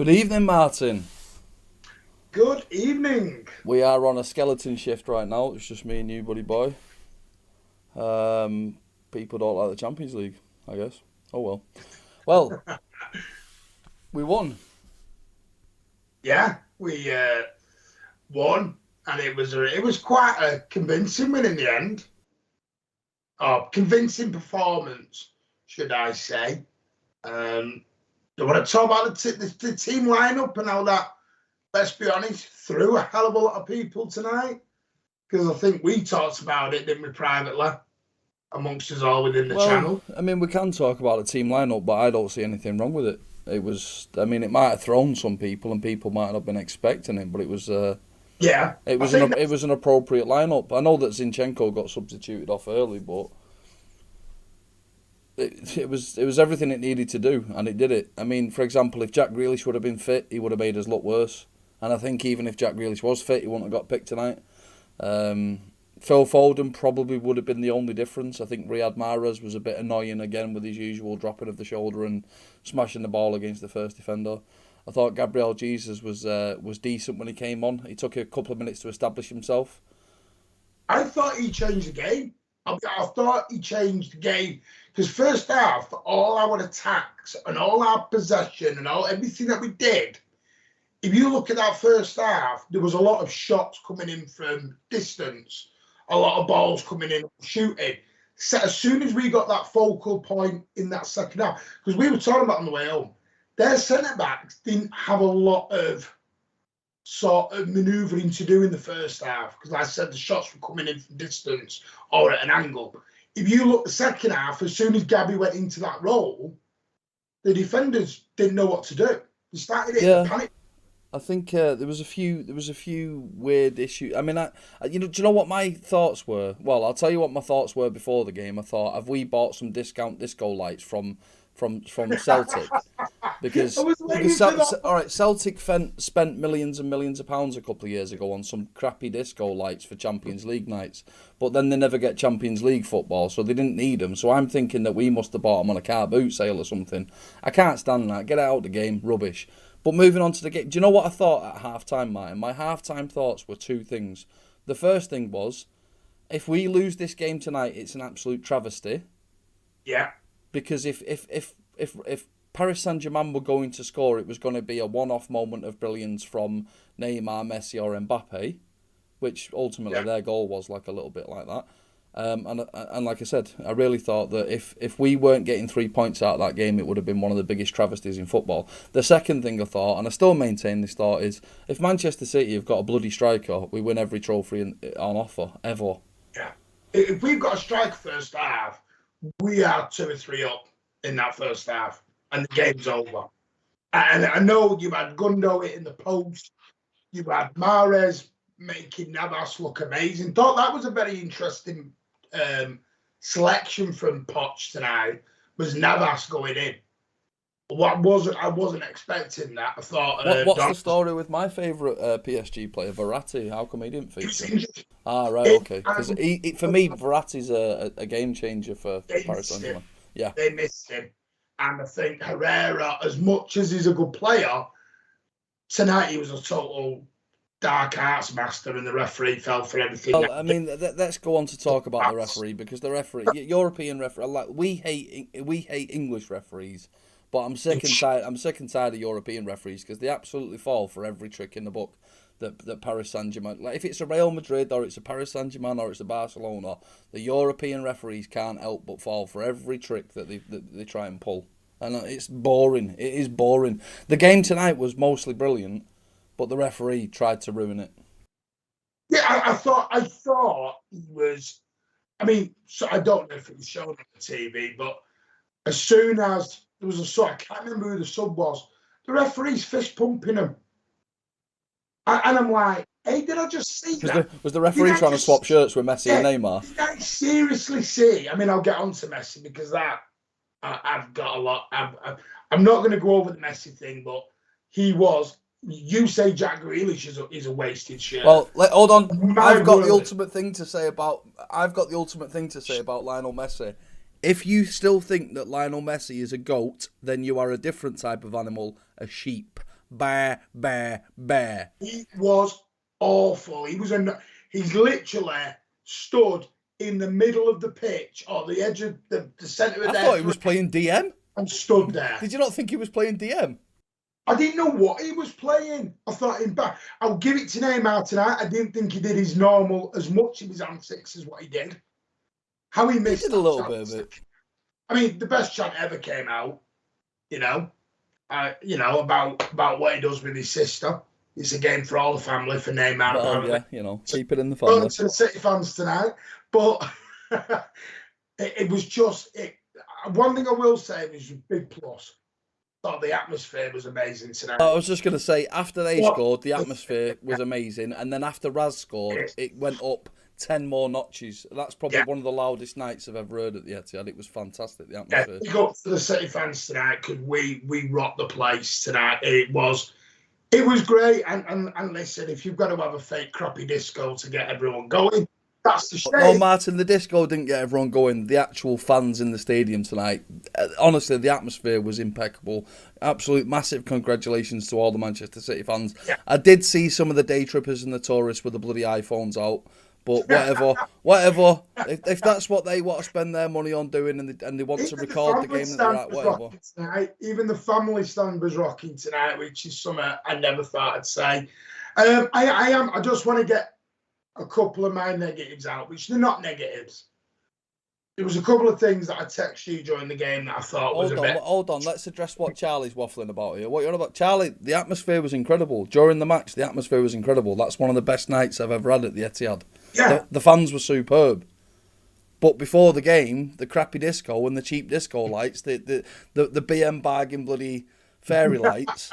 Good evening, Martin. Good evening. We are on a skeleton shift right now. It's just me and you, buddy boy. People don't like the Champions League, I guess. Oh well. Well, we won. Yeah, we won, and it was quite a convincing win in the end. Or convincing performance, should I say? You want to talk about the team lineup and how that? Let's be honest, threw a hell of a lot of people tonight, because I think we talked about it, didn't we, privately amongst us all within the Well, channel. I mean, we can talk about the team lineup, but I don't see anything wrong with it. It might have thrown some people, and people might not have been expecting it, but Yeah, it I was think it was an appropriate lineup. I know that Zinchenko got substituted off early, but it was everything it needed to do, and it did it. I mean, for example, if Jack Grealish would have been fit, he would have made us look worse. And I think even if Jack Grealish was fit, he wouldn't have got picked tonight. Phil Foden probably would have been the only difference. I think Riyad Mahrez was a bit annoying again with his usual dropping of the shoulder and smashing the ball against the first defender. I thought Gabriel Jesus was decent when he came on. He took a couple of minutes to establish himself. I thought he changed the game. I thought he changed the game because first half, all our attacks and all our possession and everything that we did. If you look at that first half, there was a lot of shots coming in from distance, a lot of balls coming in, shooting. So as soon as we got that focal point in that second half, because we were talking about on the way home, their centre backs didn't have a lot of sort of manoeuvring to do in the first half, because like I said, the shots were coming in from distance or at an angle. If you look the second half, as soon as Gabby went into that role, the defenders didn't know what to do. They started hitting the Yeah, panic. I think there was a few weird issues. I mean, do you know what my thoughts were? Well, I'll tell you what my thoughts were before the game. I thought, have we bought some discount disco lights from Celtic? I Because was because waiting for that. All right, Celtic spent millions and millions of pounds a couple of years ago on some crappy disco lights for Champions League nights, but then they never get Champions League football, so they didn't need them. So I'm thinking that we must have bought them on a car boot sale or something. I can't stand that. Get out of the game, rubbish. But moving on to the game, do you know what I thought at half time, Martin? My half time thoughts were two things. The first thing was, if we lose this game tonight, it's an absolute travesty. Yeah, Because if Paris Saint Germain were going to score, it was going to be a one-off moment of brilliance from Neymar, Messi, or Mbappe, which ultimately yeah. their goal was like a little bit like that. And like I said, I really thought that if we weren't getting 3 points out of that game, it would have been one of the biggest travesties in football. The second thing I thought, and I still maintain this thought, is if Manchester City have got a bloody striker, we win every trophy on offer ever. Yeah. If we've got a strike first half, we are 2 or 3 up in that first half, and the game's over. And I know you had Gundo hitting the post, you had Mahrez making Navas look amazing. Thought that was a very interesting selection from Poch tonight. Was Navas going in? I wasn't expecting that. I thought What's Don the story with my favourite PSG player, Verratti? How come he didn't was feature? injured. Ah, right, It, okay. Because for me, Verratti's a game changer for they Paris missed Saint him. Germain. Yeah. They missed him. And I think Herrera, as much as he's a good player, tonight he was a total dark arts master, and the referee fell for everything. Well, I mean, let's go on to talk about the referee because the referee, European referee, like we hate English referees, but I'm sick and tired. I'm sick and tired of European referees because they absolutely fall for every trick in the book that Paris Saint Germain. Like if it's a Real Madrid or it's a Paris Saint Germain or it's a Barcelona, the European referees can't help but fall for every trick that they try and pull, and it's boring. It is boring. The game tonight was mostly brilliant, but the referee tried to ruin it. Yeah, I thought he was. I mean, so I don't know if it was shown on the TV, but as soon as there was a sub, I can't remember who the sub was. The referee's fist pumping him, and I'm like, "Hey, did I just see Was that? the Did referee I trying to swap just? shirts with Messi and Yeah, Neymar? did I seriously see?" I mean, I'll get on to Messi because that I've got a lot. I'm not going to go over the Messi thing, but he was. You say Jack Grealish is a wasted shirt. Well, hold on. My word. I've got the ultimate thing to say about Lionel Messi. If you still think that Lionel Messi is a goat, then you are a different type of animal, a sheep. bear, bear, bear. He was awful. He's literally stood in the middle of the pitch or the edge of the centre of I thought he was playing DM. and stood there. Did you not think he was playing DM? I didn't know what he was playing. I thought him back. I'll give it to Neymar tonight. I didn't think he did his normal as much of his antics as what he did. How he missed He did a little bit of it. I mean, the best chant ever came out. About what he does with his sister. It's a game for all the family, for Neymar. Well, yeah, keep it in the family. To the City fans tonight, but it was just it. One thing I will say was a big plus. Thought the atmosphere was amazing tonight. I was just going to say, after they scored, the atmosphere was amazing, and then after Raz scored, it went up 10 more notches. That's probably one of the loudest nights I've ever heard at the Etihad. It was fantastic, the atmosphere. Yeah, go to the City fans tonight because we rocked the place tonight. It was great. And listen, if you've got to have a fake crappy disco to get everyone going, that's the shame. No, Martin, the disco didn't get everyone going. The actual fans in the stadium tonight, honestly, the atmosphere was impeccable. Absolute massive congratulations to all the Manchester City fans. Yeah. I did see some of the day trippers and the tourists with the bloody iPhones out. But whatever. If that's what they want to spend their money on doing and they want to record the game that they're at, whatever. Even the family stand was rocking tonight, which is something I never thought I'd say. I just want to get a couple of my negatives out, which they're not negatives. There was a couple of things that I texted you during the game that I thought was a bit... Hold on, let's address what Charlie's waffling about here. What you're on about? Charlie, the atmosphere was incredible. During the match, the atmosphere was incredible. That's one of the best nights I've ever had at the Etihad. Yeah. The fans were superb. But before the game, the crappy disco and the cheap disco lights, the BM bargain bloody fairy lights.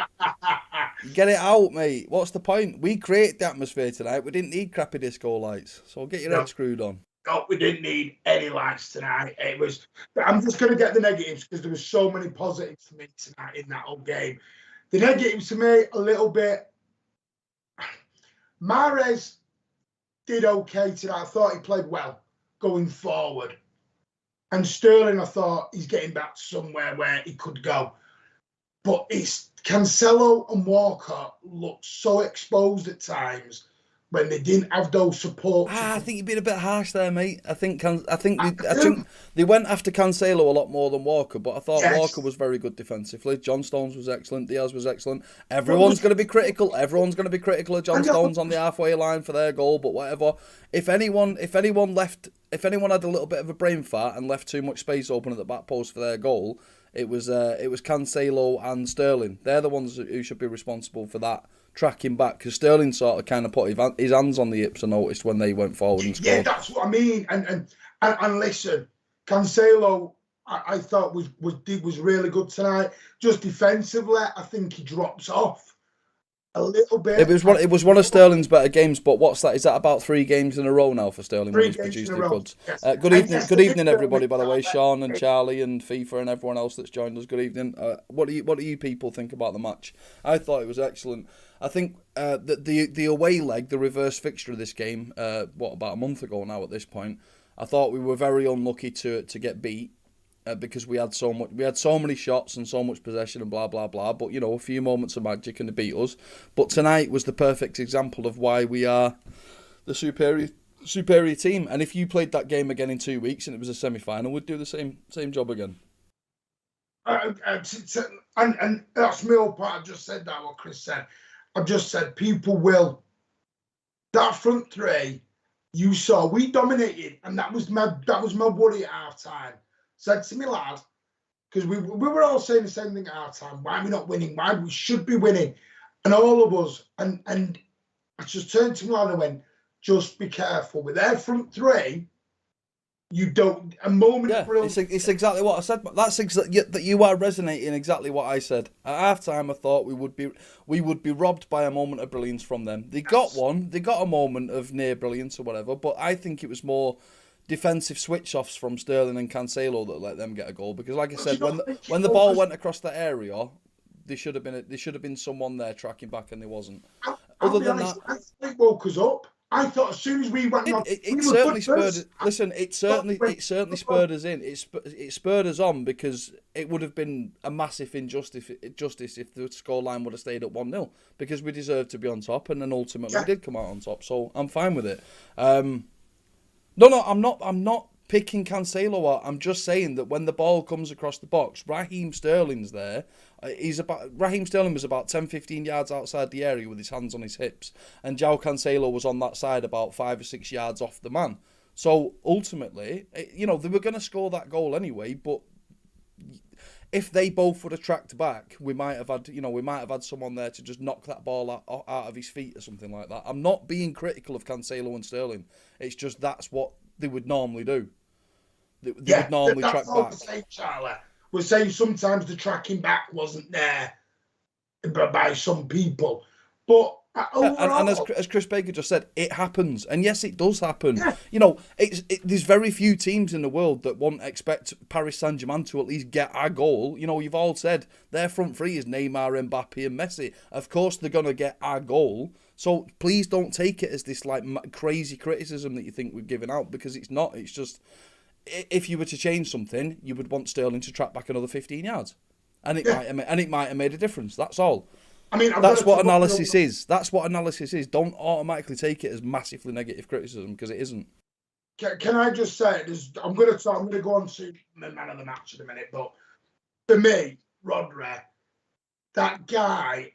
Get it out, mate. What's the point? We created the atmosphere tonight. We didn't need crappy disco lights. So get your head screwed on. No, we didn't need any lights tonight. I'm just going to get the negatives because there were so many positives for me tonight in that whole game. The negatives for me, a little bit. Mahrez did okay tonight. I thought he played well going forward. And Sterling, I thought he's getting back to somewhere where he could go. But it's Cancelo and Walker looked so exposed at times when they didn't have those support. I think you've been a bit harsh there, mate. I think they went after Cancelo a lot more than Walker, but I thought Walker was very good defensively. John Stones was excellent. Diaz was excellent. Everyone's going to be critical. Everyone's going to be critical of John Stones on the halfway line for their goal, but whatever. If anyone had a little bit of a brain fart and left too much space open at the back post for their goal, it was Cancelo and Sterling. They're the ones who should be responsible for that tracking back, because Sterling sort of kind of put his hands on the hips, I noticed, when they went forward and scored. Yeah, that's what I mean. And listen, Cancelo, I thought was really good tonight. Just defensively, I think he drops off a little bit. It was one of Sterling's better games, but what's that? Is that about 3 games in a row now for Sterling when he's produced the goods? Yes. Good evening, everybody. By the way, Sean and Charlie and FIFA and everyone else that's joined us. Good evening. What do you people think about the match? I thought it was excellent. I think that the away leg, the reverse fixture of this game, about a month ago now at this point, I thought we were very unlucky to get beat. Because we had so many shots and so much possession and blah blah blah. But a few moments of magic and they beat us. But tonight was the perfect example of why we are the superior team. And if you played that game again in 2 weeks and it was a semi-final, we'd do the same job again. And that's my whole part. I just said that what Chris said. I've just said people will. That front three, you saw we dominated, and that was my worry at half time. Said to me, lad, because we were all saying the same thing at half time. Why are we not winning? Why we should be winning? And all of us, and I just turned to my lad and went, just be careful with their front three. You don't a moment. Yeah, it's exactly what I said. That's that you are resonating exactly what I said at half time. I thought we would be robbed by a moment of brilliance from them. They got one. They got a moment of near brilliance or whatever. But I think it was more defensive switch-offs from Sterling and Cancelo that let them get a goal, because like I said, when the ball went across that area, there should have been someone there tracking back, and there wasn't. Other than that, I think woke us up. I thought as soon as we went on, It we were certainly good spurred. first. Listen, it certainly spurred us in. It spurred us on because it would have been a massive injustice if the scoreline would have stayed at 1-0 because we deserved to be on top, and then ultimately we did come out on top. So I'm fine with it. No, I'm not. I'm not picking Cancelo out. I'm just saying that when the ball comes across the box, Raheem Sterling's there. Raheem Sterling was about 10, 15 yards outside the area with his hands on his hips, and João Cancelo was on that side about 5 or 6 yards off the man. So ultimately, they were going to score that goal anyway. But if they both would have tracked back, we might have had someone there to just knock that ball out of his feet or something like that. I'm not being critical of Cancelo and Sterling. It's just that's what they would normally do. They would normally track back. Saying, Charlie. We're saying sometimes the tracking back wasn't there by some people. But overall... And as Chris Baker just said, it happens. And yes, it does happen. Yeah. There's very few teams in the world that won't expect Paris Saint-Germain to at least get a goal. You've all said their front three is Neymar, Mbappe and Messi. Of course they're going to get a goal. So please don't take it as this crazy criticism that you think we're giving out, because it's not. It's just, if you were to change something, you would want Sterling to track back another 15 yards. And it might have made a difference. That's all. I mean, that's what analysis is. That's what analysis is. Don't automatically take it as massively negative criticism, because it isn't. Can I just say, I'm going to go on to the man of the match in a minute, but for me, Rodri, that guy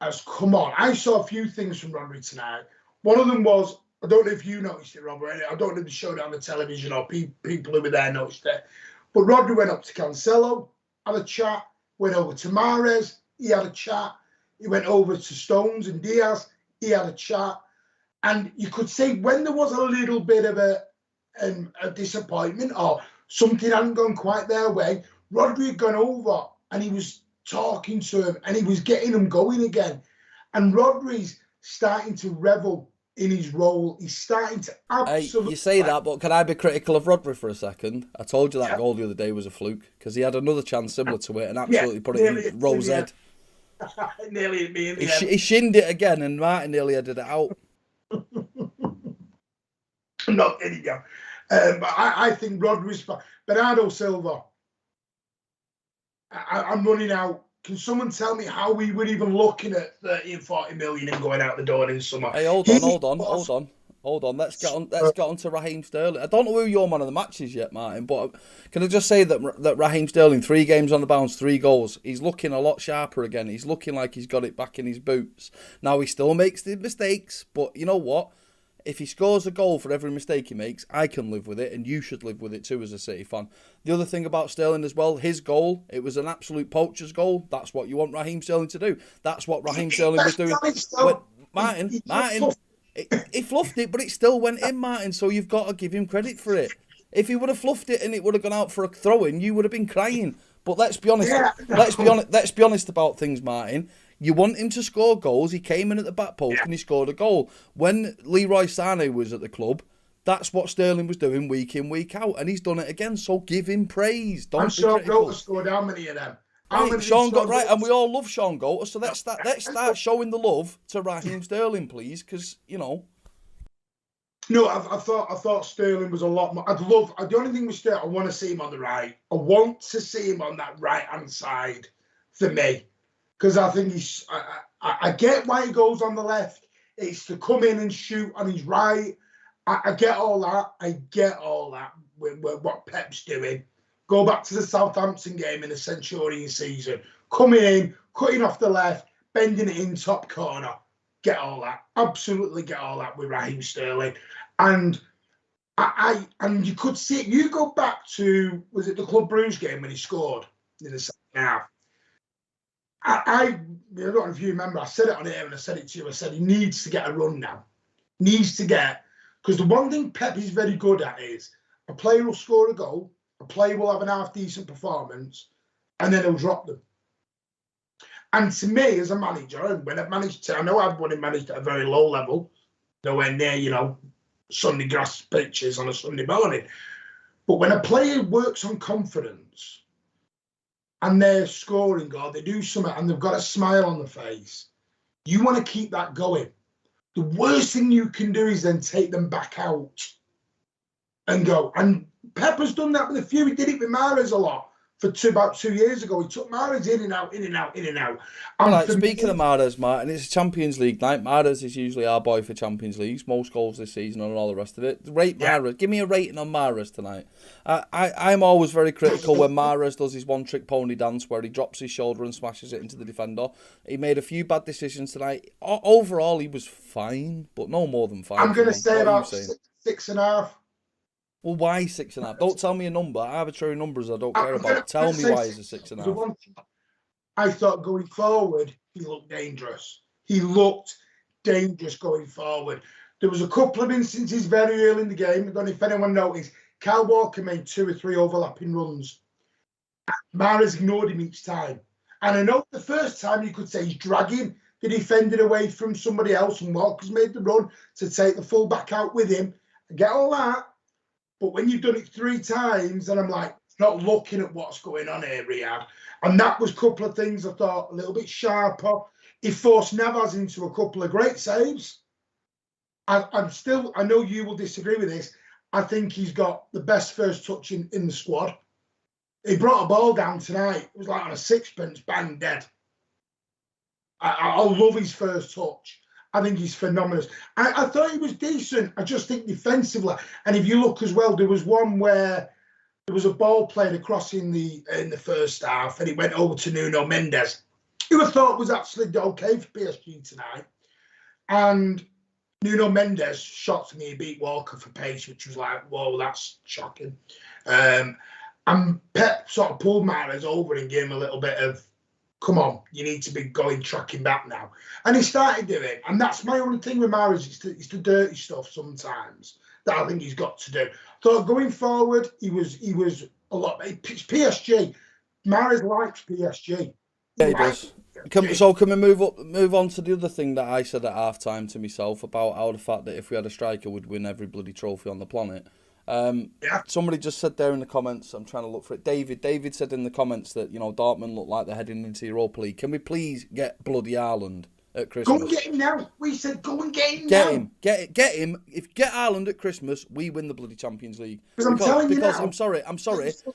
has come on. I saw a few things from Rodri tonight. One of them was, I don't know if you noticed it, Robert. I don't know if they showed it on the television or people who were there noticed it. But Rodri went up to Cancelo, had a chat, went over to Mahrez, he had a chat. He went over to Stones and Diaz, he had a chat. And you could say when there was a little bit of a disappointment or something hadn't gone quite their way, Rodri had gone over and he was talking to him and he was getting him going again. And Rodri's starting to revel in his role. He's starting to absolutely... Hey, you say that, but can I be critical of Rodri for a second? I told you that goal the other day was a fluke, because he had another chance similar to it and absolutely put it in Rowe's head. Nearly hit me in the He shinned it again and Martin nearly headed it out. I'm not kidding you. But I think Rodri's... Bernardo Silva, I'm running out. Can someone tell me how we were even looking at 30 and 40 million and going out the door in summer? Hey, hold on. Let's get on to Raheem Sterling. I don't know who your man of the match is yet, Martin, but can I just say that Raheem Sterling, 3 games on the bounce, 3 goals. He's looking a lot sharper again. He's looking like he's got it back in his boots. Now, he still makes the mistakes, but you know what? If he scores a goal for every mistake he makes, I can live with it, and you should live with it too as a City fan. The other thing about Sterling as well, his goal, it was an absolute poacher's goal. That's what you want Raheem Sterling to do. That's what Raheem Sterling was doing. Martin, he fluffed it, but it still went in, Martin, so you've got to give him credit for it. If he would have fluffed it and it would have gone out for a throw-in, you would have been crying. But let's be honest. Let's be honest about things, Martin. You want him to score goals. He came in at the back post and he scored a goal. When Leroy Sané was at the club, that's what Sterling was doing week in, week out, and he's done it again. So give him praise. Don't be critical. Sean Goater scored how many of them? And we all love Sean Goater. So let's start showing the love to Raheem Sterling, please, because No, I thought Sterling was a lot more. The only thing with Sterling, I want to see him on the right. I want to see him on that right hand side for me. Because I think I get why he goes on the left. It's to come in and shoot on his right. I get all that. With what Pep's doing. Go back to the Southampton game in the Centurion season. Coming in, cutting off the left, bending it in top corner. Get all that. Absolutely get all that with Raheem Sterling. And and you could see it. You go back to, was it the Club Brugge game when he scored in the second half? I don't know if you remember, I said it on air and I said it to you. I said he needs to get a run now. Because the one thing Pep is very good at is a player will score a goal, a player will have an half-decent performance, and then he'll drop them. And to me, as a manager, when I've managed to, I know I've managed at a very low level, nowhere near, Sunday grass pitches on a Sunday morning. But when a player works on confidence, and they're scoring, or they do something, and they've got a smile on the face, you want to keep that going. The worst thing you can do is then take them back out and go. And Pepper's done that with a few. He did it with Mahrez a lot about 2 years ago. He took Mahrez in and out, in and out, in and out. And right, speaking of Mahrez, Martin, it's a Champions League night. Mahrez is usually our boy for Champions Leagues, most goals this season and all the rest of it. Rate Mahrez. Give me a rating on Mahrez tonight. I'm always very critical when Mahrez does his one-trick pony dance where he drops his shoulder and smashes it into the defender. He made a few bad decisions tonight. Overall, he was fine, but no more than fine. I'm going to say about 6.5. Well, why 6.5? Don't tell me a number. Arbitrary numbers I don't care about. Tell me why he's a 6.5. I thought going forward, he looked dangerous. He looked dangerous going forward. There was a couple of instances very early in the game. I don't know if anyone noticed. Kyle Walker made 2 or 3 overlapping runs. Mahrez ignored him each time. And I know the first time you could say he's dragging the defender away from somebody else, and Walker's made the run to take the full-back out with him. I get all that. But when you've done it 3 times, and I'm like, not looking at what's going on here, Riyadh. And that was a couple of things I thought a little bit sharper. He forced Navas into a couple of great saves. I know you will disagree with this. I think he's got the best first touch in the squad. He brought a ball down tonight. It was like on a sixpence, bang, dead. I love his first touch. I think he's phenomenal. I thought he was decent. I just think defensively. And if you look as well, there was one where there was a ball played across in the first half, and it went over to Nuno Mendes, who I thought was actually okay for PSG tonight. And Nuno Mendes shocked me. He beat Walker for pace, which was like, whoa, that's shocking. And Pep sort of pulled Mahrez over and gave him a little bit of, come on, you need to be tracking back now. And he started doing it. And that's my only thing with Mahrez. It's the dirty stuff sometimes that I think he's got to do. So going forward, he was a lot. It's PSG. Mahrez likes PSG. Yeah, he does. Can we move on to the other thing that I said at halftime to myself about how the fact that if we had a striker, we'd win every bloody trophy on the planet. Somebody just said there in the comments, I'm trying to look for it. David said in the comments that, Dortmund look like they're heading into Europa League. Can we please get bloody Haaland at Christmas? Go and get him now. We said go and get him now. Get him. If you get Haaland at Christmas, we win the bloody Champions League. Because I'm telling you now. I'm sorry.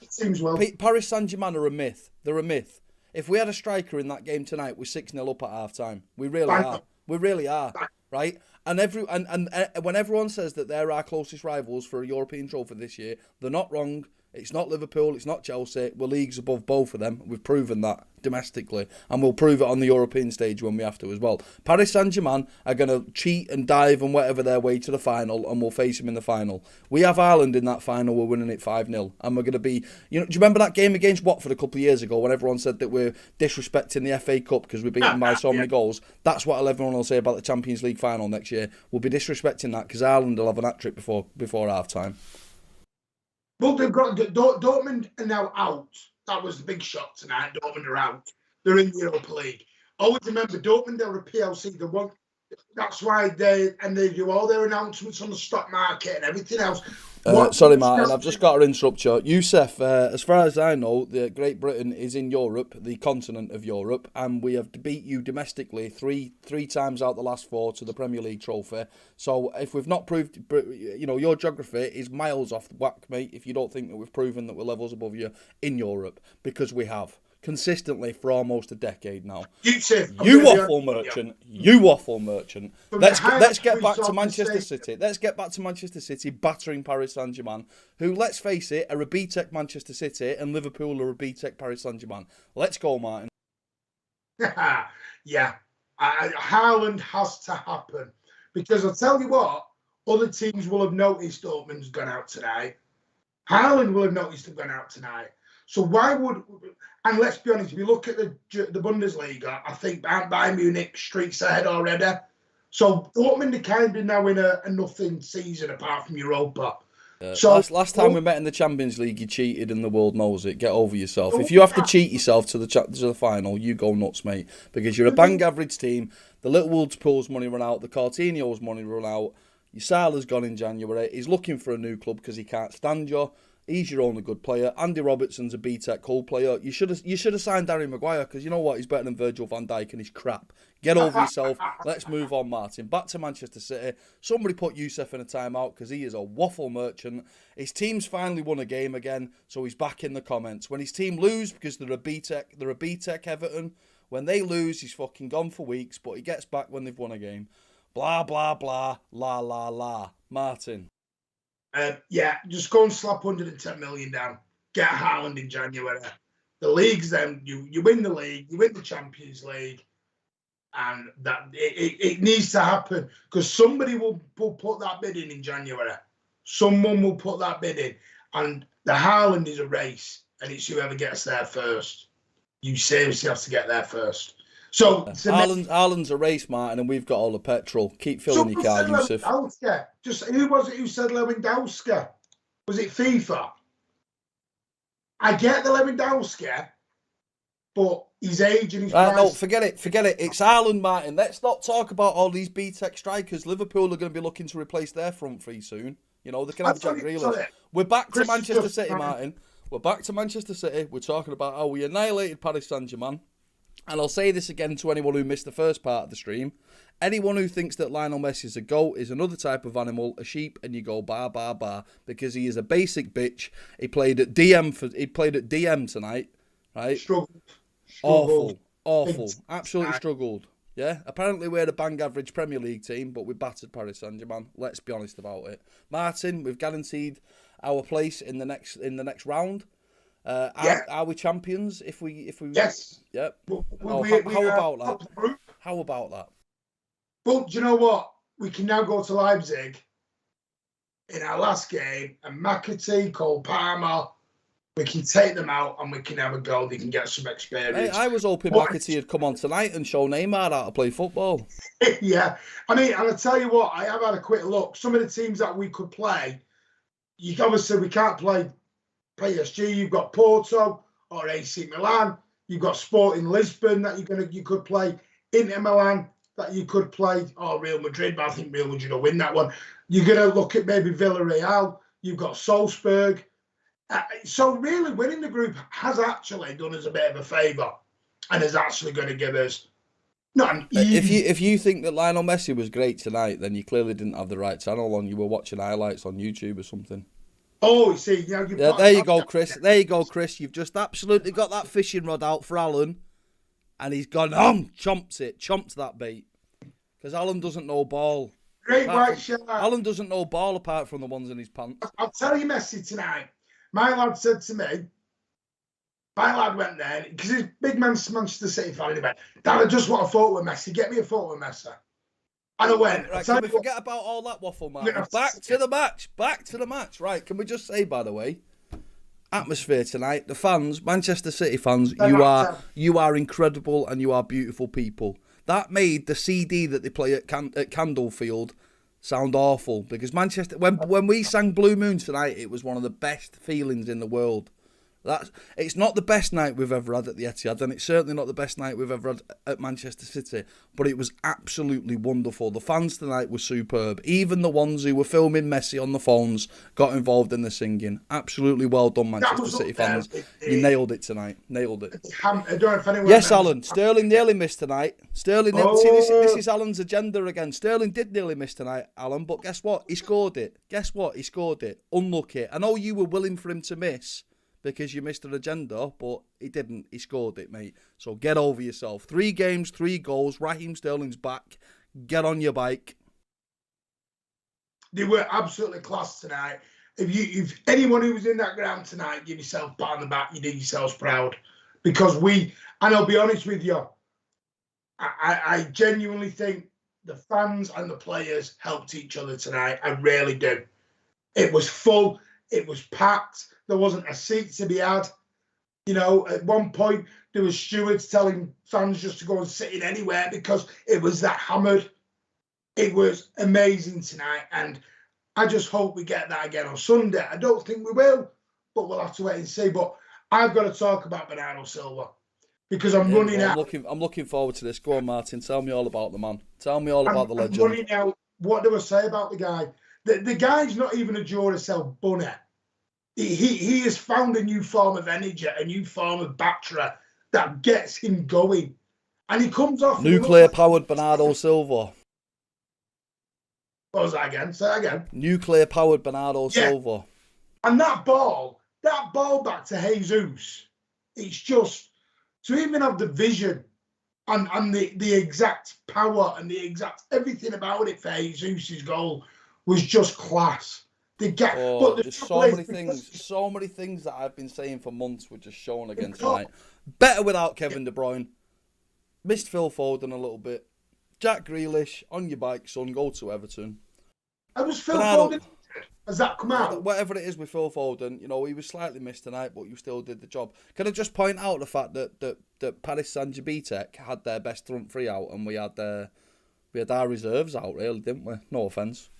Seems well. Paris Saint-Germain are a myth. They're a myth. If we had a striker in that game tonight, we're 6-0 up at half-time. We really are. We really are. Right? And when everyone says that they're our closest rivals for a European trophy this year, they're not wrong. It's not Liverpool, it's not Chelsea. We're leagues above both of them. We've proven that domestically, and we'll prove it on the European stage when we have to as well. Paris Saint-Germain are going to cheat and dive and whatever their way to the final, and we'll face them in the final. We have Ireland in that final, we're winning it 5-0, and we're going to be... do you remember that game against Watford a couple of years ago when everyone said that we're disrespecting the FA Cup because we beat them by so many goals? That's what everyone will say about the Champions League final next year. We'll be disrespecting that because Ireland will have an hat-trick before half-time. Well, they've got Dortmund are now out. That was the big shock tonight. Dortmund are out. They're in the Europa League. Always remember, Dortmund are a PLC. That's why they do all their announcements on the stock market and everything else. Sorry, Martin, I've just got to interrupt you. Youssef, as far as I know, Great Britain is in Europe, the continent of Europe, and we have beat you domestically three times out the last 4 to the Premier League trophy. So if we've not proved, your geography is miles off the whack, mate, if you don't think that we've proven that we're levels above you in Europe, because we have. Consistently for almost a decade now. You waffle merchant. Let's get back to Manchester City. Let's get back to Manchester City battering Paris Saint-Germain, who, let's face it, are a B-Tech Manchester City, and Liverpool are a B-Tech Paris Saint-Germain. Let's go, Martin. Yeah. Haaland has to happen. Because I'll tell you what, other teams will have noticed Dortmund's gone out tonight. Haaland will have noticed they've gone out tonight. So why would... And let's be honest, if you look at the Bundesliga, I think Bayern Munich streaks ahead already. So Dortmund are kind of now in a nothing season apart from Europa. So last time we met in the Champions League, you cheated and the world knows it. Get over yourself. If you have to cheat yourself to the final, you go nuts, mate. Because you're a bang average team. The Little Liverpool's money run out. The Coutinho's money run out. Your Salah's gone in January. He's looking for a new club because he can't stand you. He's your only good player. Andy Robertson's a B-Tech Hull player. You should have signed Harry Maguire, because you know what? He's better than Virgil van Dijk and he's crap. Get over yourself. Let's move on, Martin. Back to Manchester City. Somebody put Youssef in a timeout because he is a waffle merchant. His team's finally won a game again, so he's back in the comments. When his team lose, because they're a B-Tech Everton, when they lose, he's fucking gone for weeks, but he gets back when they've won a game. Blah, blah, blah, la, la, la. Martin. Yeah, just go and slap 110 million down. Get Haaland in January. The league's then, you win the league, you win the Champions League, and that it needs to happen, because somebody will put that bid in January. Someone will put that bid in, and the Haaland is a race, and it's whoever gets there first. You seriously have to get there first. So Haaland's a race, Martin, and we've got all the petrol. Keep filling your car, Youssef. Just who was it who said Lewandowski? Was it FIFA? I get the Lewandowski, but his age and his price. No, forget it. It's Haaland, Martin. Let's not talk about all these B-Tech strikers. Liverpool are going to be looking to replace their front three soon. You know, they can have Jack Grealish. We're back to Manchester City, Martin. We're back to Manchester City. We're talking about how we annihilated Paris Saint-Germain. And I'll say this again to anyone who missed the first part of the stream. Anyone who thinks that Lionel Messi is a GOAT is another type of animal, a sheep, and you go bar, bar, bar, because he is a basic bitch. He played at DM tonight, right? Struggled. Awful. Absolutely struggled. Yeah, apparently we're a bang average Premier League team, but we battered Paris Saint-Germain. Let's be honest about it. Martin, we've guaranteed our place in the next round. Are we champions if we Yes. Yep. How about that? But do you know what? We can now go to Leipzig in our last game, and McAtee, Cole Palmer, we can take them out and we can have a go. They can get some experience. Hey, I was hoping McAtee would come on tonight and show Neymar how to play football. Yeah. I mean, and I tell you what, I have had a quick look. Some of the teams that we could play, obviously we can't play PSG. You've got Porto or AC Milan. You've got Sporting Lisbon that you could play. Inter Milan that you could play, or Real Madrid, but I think Real Madrid will win that one. You're going to look at maybe Villarreal. You've got Salzburg. So really winning the group has actually done us a bit of a favour, and is actually going to give us not an easy... If you think that Lionel Messi was great tonight, then you clearly didn't have the right channel on. You were watching highlights on YouTube or something. Oh, you see, there you go, Chris. There you go, Chris. You've just absolutely got that fishing rod out for Alan, and he's gone chomped that bait, because Alan doesn't know ball. Great white shark. Alan doesn't know ball apart from the ones in his pants. I'll tell you, Messi tonight. My lad said to me, my lad went there, because he's big Manchester City fan, he went, Dad, I just want a photo with Messi. Get me a photo with Messi. And I went, right, can we forget about all that waffle, man? Back to the match. Right, can we just say, by the way, atmosphere tonight, the fans, Manchester City fans, you are incredible and you are beautiful people. That made the CD that they play at Candlefield sound awful, because Manchester, when we sang Blue Moon tonight, it was one of the best feelings in the world. It's not the best night we've ever had at the Etihad, and it's certainly not the best night we've ever had at Manchester City, but it was absolutely wonderful. The fans tonight were superb. Even the ones who were filming Messi on the phones got involved in the singing. Absolutely well done, Manchester City fans. You nailed it tonight. Nailed it. Yes, Alan. Sterling nearly missed tonight. See, this is Alan's agenda again. Sterling did nearly miss tonight, Alan, but guess what? He scored it. Unlucky. I know you were willing for him to miss, because you missed an agenda, but he didn't. He scored it, mate. So get over yourself. 3 games, 3 goals. Raheem Sterling's back. Get on your bike. They were absolutely class tonight. If anyone who was in that ground tonight, give yourself a pat on the back. You did yourselves proud, because and I'll be honest with you, I genuinely think the fans and the players helped each other tonight. I really do. It was full. It was packed. There wasn't a seat to be had. You know, at one point, there was stewards telling fans just to go and sit in anywhere because it was that hammered. It was amazing tonight, and I just hope we get that again on Sunday. I don't think we will, but we'll have to wait and see. But I've got to talk about Bernardo Silva, because I'm running out. I'm looking forward to this. Go on, Martin. Tell me all about the man. Tell me all about the legend. I'm running out. What do I say about the guy? The guy's not even a Duracell bunny. he has found a new form of energy, a new form of battery that gets him going. And he comes off... Nuclear-powered Bernardo Silva. What was that again? Say that again. Nuclear-powered Bernardo Silva. And that ball back to Jesus, it's just... To even have the vision and the exact power and the exact... Everything about it for Jesus' goal was just class. There's so many things that I've been saying for months were just shown again tonight. Better without Kevin De Bruyne. Missed Phil Foden a little bit. Jack Grealish, on your bike, son, go to Everton. I was Phil Foden. Has that come out? Whatever it is with Phil Foden, you know, he was slightly missed tonight, but you still did the job. Can I just point out the fact that Paris Saint-Germain had their best front three out, and we had our reserves out, really, didn't we? No offence.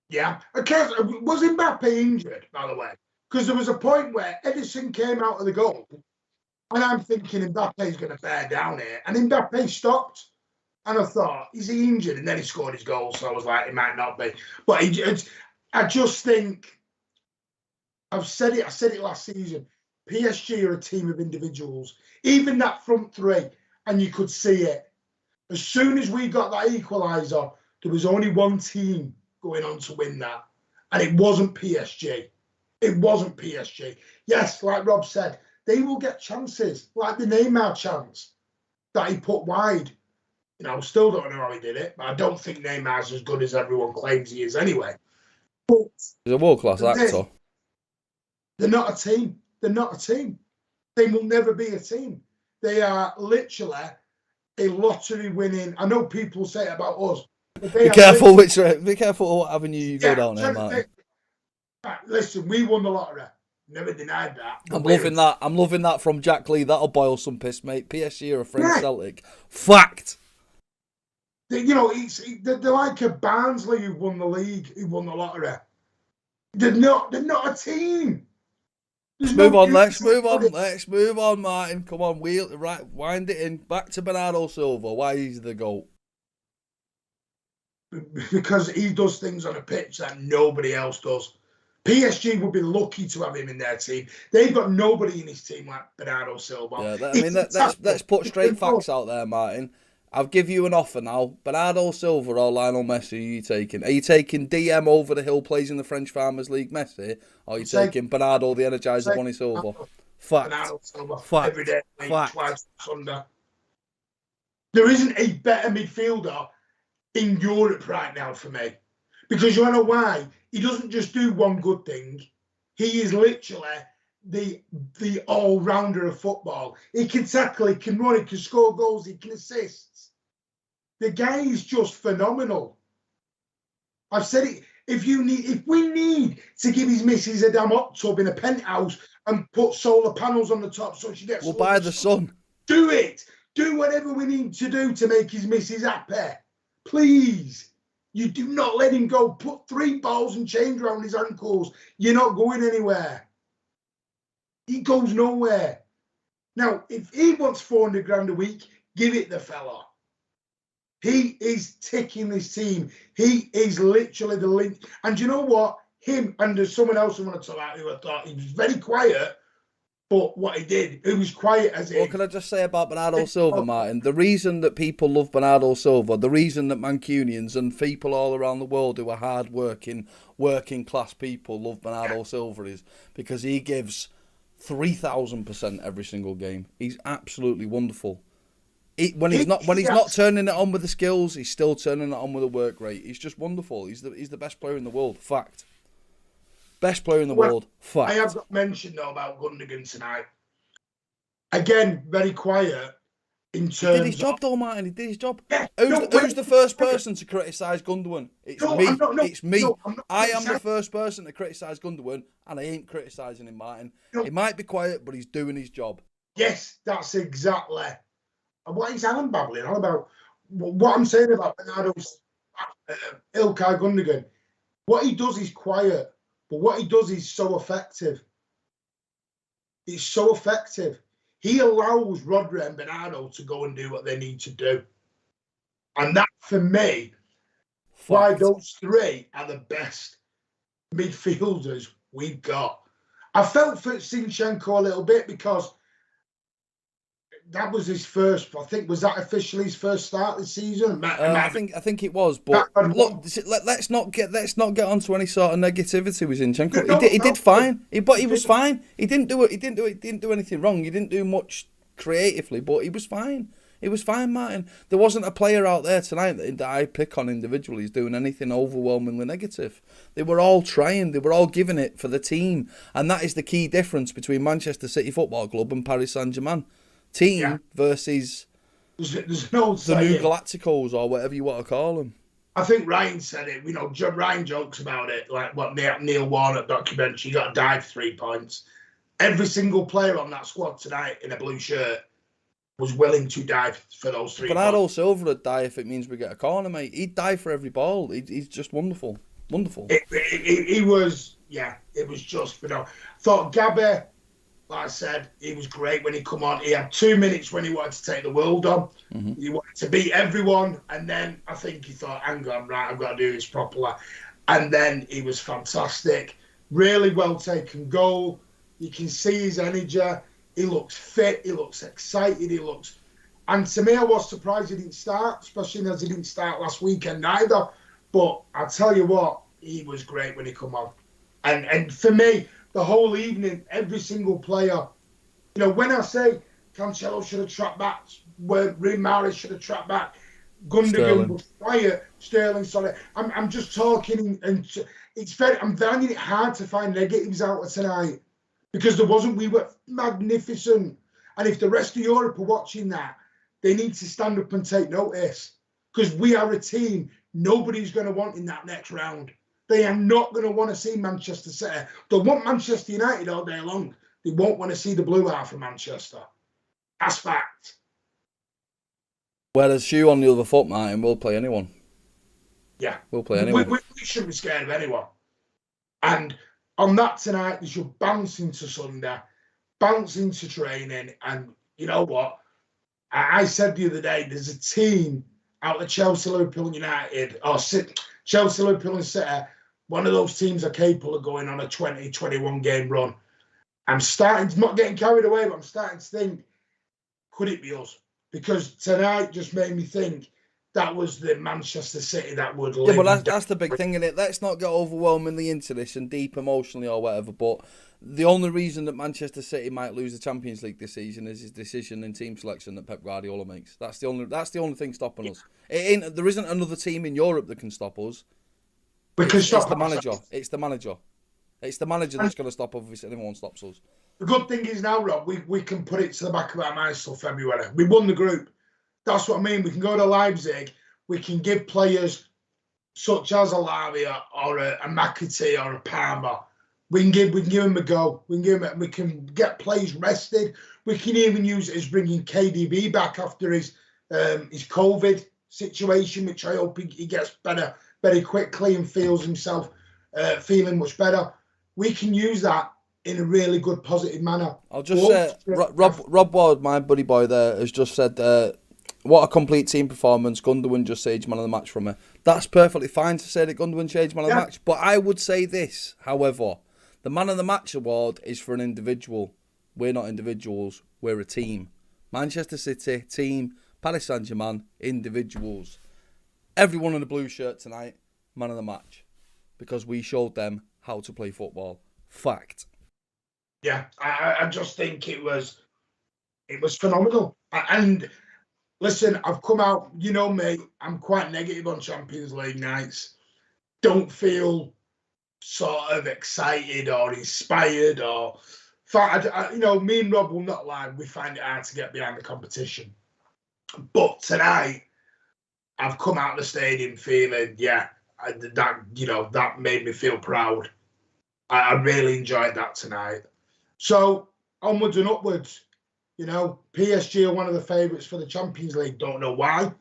Yeah. Was Mbappe injured, by the way? Because there was a point where Edison came out of the goal, and I'm thinking Mbappe's going to bear down here. And Mbappe stopped. And I thought, is he injured? And then he scored his goal. So I was like, it might not be. But I just think, I said it last season, PSG are a team of individuals. Even that front three, and you could see it. As soon as we got that equaliser, there was only one team going on to win that. And it wasn't PSG. It wasn't PSG. Yes, like Rob said, they will get chances, like the Neymar chance that he put wide. You know, still don't know how he did it, but I don't think Neymar's as good as everyone claims he is anyway. But he's a world-class actor. They're not a team. They're not a team. They will never be a team. They are literally a lottery winning. I know people say it about us. Be careful what avenue you go down there, Martin. Listen, we won the lottery. Never denied that. I'm loving that from Jack Lee. That'll boil some piss, mate. PSG are a French Celtic. Fact. You know, they're like a Barnsley who won the league, who won the lottery. They're not a team. Let's move on, Martin. Come on, wind it in. Back to Bernardo Silva. Why he's the GOAT? Because he does things on a pitch that nobody else does. PSG would be lucky to have him in their team. They've got nobody in his team like Bernardo Silva. Yeah, let's put straight facts out there, Martin. I'll give you an offer now. Bernardo Silva or Lionel Messi, are you taking? Are you taking DM over the hill plays in the French Farmers League Messi? Or are you taking Bernardo the Energizer Bunny Silva? Fact. Bernardo Silva. Fact. Every day, Fact. Twice Sunday. There isn't a better midfielder in Europe right now for me. Because you know why? He doesn't just do one good thing. He is literally the all-rounder of football. He can tackle, he can run, he can score goals, he can assist. The guy is just phenomenal. I've said it. If we need to give his missus a damn hot tub in a penthouse and put solar panels on the top so she gets... We'll buy the sun. Do it. Do whatever we need to do to make his missus happy. Please. You do not let him go. Put 3 balls and chains around his ankles. You're not going anywhere. He goes nowhere. Now, if he wants 400 grand a week, give it the fella. He is ticking this team. He is literally the link. And you know what? Him and there's someone else I want to talk about who I thought he was very quiet, but what he did, he was quiet as Well, can I just say about Bernardo Silva, Martin? The reason that people love Bernardo Silva, the reason that Mancunians and people all around the world who are hard-working, working-class people love Bernardo Silva is because he gives 3,000% every single game. He's absolutely wonderful. When he's not turning it on with the skills, he's still turning it on with the work rate. He's just wonderful. He's the best player in the world. Fact. Best player in the world. Fact. I have got mentioned though about Gundogan tonight. Again, very quiet in terms. He did his job though, Martin. He did his job. Yeah, who's the first person to criticise Gundogan? It's me. It's me. I am the first person to criticise Gundogan, and I ain't criticising him, Martin. He might be quiet, but he's doing his job. Yes, that's exactly. What is Alan babbling on about? What I'm saying about Bernardo's Ilkay Gundogan, what he does is quiet, but what he does is so effective. It's so effective. He allows Rodri and Bernardo to go and do what they need to do. And that, for me, why those three are the best midfielders we've got. I felt for Zinchenko a little bit because that was his first. I think, was that officially his first start this season? I think it was, but look, let's not get onto any sort of negativity with Zinchenko. He did fine. He was fine. He didn't do anything wrong. He didn't do much creatively, but he was fine. He was fine, Martin. There wasn't a player out there tonight that I pick on individually doing anything overwhelmingly negative. They were all trying. They were all giving it for the team, and that is the key difference between Manchester City Football Club and Paris Saint-Germain. Team versus there's no the new Galacticos or whatever you want to call them. I think Ryan said it. You know, Ryan jokes about it, like what Neil Warnock documentary. You got to dive 3 points. Every single player on that squad tonight in a blue shirt was willing to dive for those 3 points. Bernardo Silva would die if it means we get a corner, mate. He'd die for every ball. He's just wonderful. Wonderful. He was, it was just phenomenal. Thought Gabby, like I said, he was great when he come on. He had 2 minutes when he wanted to take the world on. Mm-hmm. He wanted to beat everyone. And then I think he thought, hang on, right, I've got to do this properly. And then he was fantastic. Really well taken goal. You can see his energy. He looks fit. He looks excited. And to me, I was surprised he didn't start, especially as he didn't start last weekend either. But I'll tell you what, he was great when he come on. And for me, the whole evening, every single player, you know, when I say Cancelo should have trapped back, where Mahrez should have trapped back, Gundogan was quiet, Sterling, sorry. I'm just talking, and I'm finding it hard to find negatives out of tonight because we were magnificent. And if the rest of Europe are watching that, they need to stand up and take notice because we are a team nobody's going to want in that next round. They are not going to want to see Manchester City. They'll want Manchester United all day long. They won't want to see the blue half of Manchester. That's fact. Whereas shoe on the other foot, Martin, we'll play anyone. Yeah. We'll play anyone. We shouldn't be scared of anyone. And on that tonight, they should bounce into Sunday, bounce into training. And you know what? I said the other day, there's a team out of Chelsea, Liverpool and United, or Chelsea, Liverpool and City, one of those teams are capable of going on a 20, 21 game run. I'm not getting carried away, but I'm starting to think, could it be us? Because tonight just made me think that was the Manchester City that would live. Yeah, but that's the big thing, innit? Let's not get overwhelmingly into this and deep emotionally or whatever, but the only reason that Manchester City might lose the Champions League this season is his decision in team selection that Pep Guardiola makes. That's the only thing stopping us. There isn't another team in Europe that can stop us. It's the manager. It's the manager. It's the manager that's going to stop us if anyone stops us. The good thing is now, Rob, we can put it to the back of our minds till February. We won the group. That's what I mean. We can go to Leipzig. We can give players such as a Lavia or a McAtee or a Palmer. We can give them a go. We can get players rested. We can even use it as bringing KDB back after his COVID situation, which I hope he gets better very quickly and feels himself feeling much better. We can use that in a really good, positive manner. I'll just say, Rob Ward, my buddy boy there, has just said, what a complete team performance. Gundogan just saged man of the match from me. That's perfectly fine to say that Gundogan saged man of the match. But I would say this, however, the man of the match award is for an individual. We're not individuals, we're a team. Manchester City, team, Paris Saint-Germain, individuals. Everyone in a blue shirt tonight, man of the match. Because we showed them how to play football. Fact. Yeah, I just think it was phenomenal. And listen, I've come out, you know me, I'm quite negative on Champions League nights. Don't feel sort of excited or inspired or... you know, me and Rob will not lie, we find it hard to get behind the competition. But tonight, I've come out of the stadium feeling, that made me feel proud. I really enjoyed that tonight. So, onwards and upwards. You know, PSG are one of the favourites for the Champions League. Don't know why.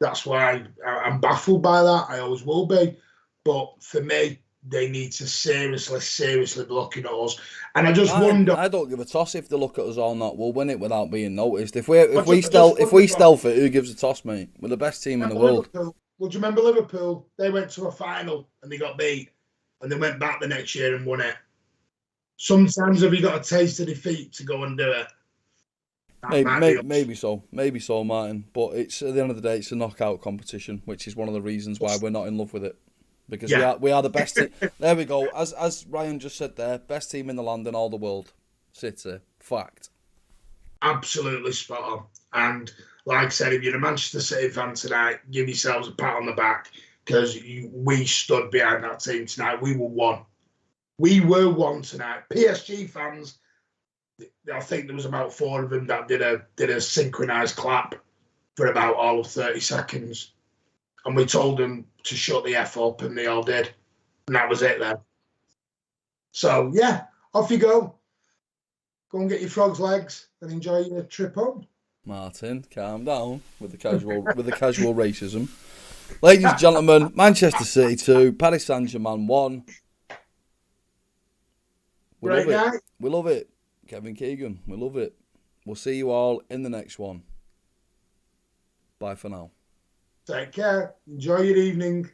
That's why I'm baffled by that. I always will be. But for me, they need to seriously be looking at us. And I just wonder. I don't give a toss if they look at us or not. We'll win it without being noticed. If we stealth it, who gives a toss, mate? We're the best team in the world. Well, do you remember Liverpool? They went to a final and they got beat, and they went back the next year and won it. Sometimes have you got a taste of defeat to go and do it? Maybe so, Martin. But it's at the end of the day, it's a knockout competition, which is one of the reasons why we're not in love with it, because we are the best team. There we go. As Ryan just said there, best team in the land and all the world. City, fact. Absolutely spot on. And like I said, if you're a Manchester City fan tonight, give yourselves a pat on the back, because we stood behind that team tonight. We were one. We were one tonight. PSG fans, I think there was about 4 of them that did a synchronized clap for about all of 30 seconds. And we told them to shut the F up, and they all did. And that was it then. So, yeah, off you go. Go and get your frog's legs and enjoy your trip home. Martin, calm down with the casual racism. Ladies and gentlemen, Manchester City 2, Paris Saint-Germain 1. We love it. We love it. Kevin Keegan, we love it. We'll see you all in the next one. Bye for now. Take care. Enjoy your evening.